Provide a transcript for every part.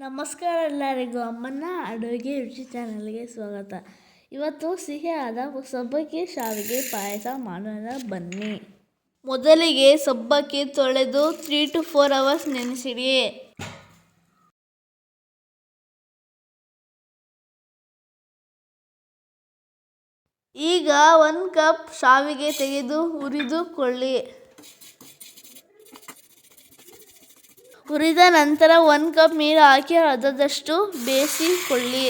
ನಮಸ್ಕಾರ ಎಲ್ಲರಿಗೂ. ಅಮ್ಮನ ಅಡುಗೆ ರುಚಿ ಚಾನಲ್ಗೆ ಸ್ವಾಗತ. ಇವತ್ತು ಸಿಹಿಯಾದ ಸಬ್ಬಕ್ಕಿ ಶಾವಿಗೆ ಪಾಯಸ ಮಾಡೋಣ ಬನ್ನಿ. ಮೊದಲಿಗೆ ಸಬ್ಬಕ್ಕಿ ತೊಳೆದು 3 to 4 hours ನೆನೆಸಿಡಿ. ಈಗ 1 ಕಪ್ ಶಾವಿಗೆ ತೆಗೆದು ಹುರಿದುಕೊಳ್ಳಿ. ಹುರಿದ ನಂತರ 1 ಕಪ್ ನೀರು ಹಾಕಿ ಅರ್ಧದಷ್ಟು ಬೇಯಿಸಿಕೊಳ್ಳಿ.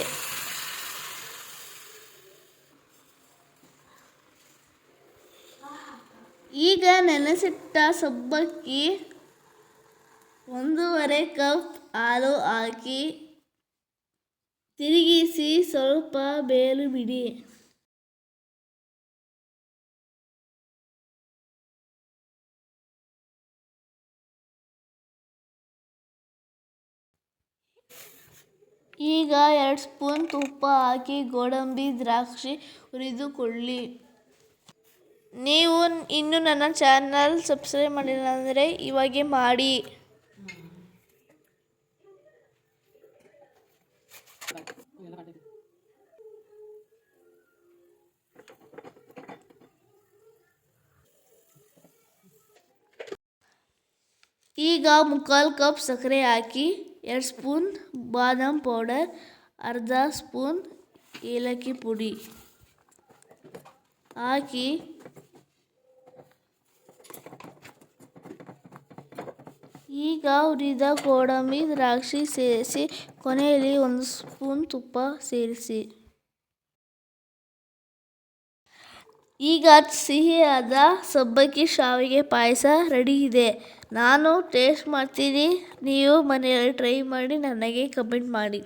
ಈಗ ನೆನೆಸಿಟ್ಟ ಸಬ್ಬಕ್ಕಿ 1.5 ಕಪ್ ಹಾಲು ಹಾಕಿ ತಿರುಗಿಸಿ ಸ್ವಲ್ಪ ಬೇಯಲು ಬಿಡಿ. ಈಗ 2 ಸ್ಪೂನ್ ತುಪ್ಪ ಹಾಕಿ ಗೋಡಂಬಿ ದ್ರಾಕ್ಷಿ ಹುರಿದುಕೊಳ್ಳಿ. ನೀವು ಇನ್ನೂ ನನ್ನ ಚಾನಲ್ ಸಬ್ಸ್ಕ್ರೈಬ್ ಮಾಡಿಲ್ಲ ಅಂದರೆ ಇವಾಗೆ ಮಾಡಿ. ಈಗ 3/4 ಕಪ್ ಸಕ್ಕರೆ ಹಾಕಿ 2 ಸ್ಪೂನ್ ಬಾದಾಮ್ ಪೌಡರ್, ಅರ್ಧ ಸ್ಪೂನ್ ಏಲಕ್ಕಿ ಪುಡಿ ಹಾಕಿ ಈಗ ಹುರಿದ ಗೋಡಂಬಿ ದ್ರಾಕ್ಷಿ ಸೇರಿಸಿ ಕೊನೆಯಲ್ಲಿ 1 ಸ್ಪೂನ್ ತುಪ್ಪ ಸೇರಿಸಿ. ಈಗ ಸಿಹಿಯಾದ ಸಬ್ಬಕ್ಕಿ ಶಾವಿಗೆ ಪಾಯಸ ರೆಡಿ ಇದೆ. ನಾನು ಟೇಸ್ಟ್ ಮಾಡ್ತೀನಿ. ನೀವು ಮನೆಯಲ್ಲಿ ಟ್ರೈ ಮಾಡಿ ನನಗೆ ಕಮೆಂಟ್ ಮಾಡಿ.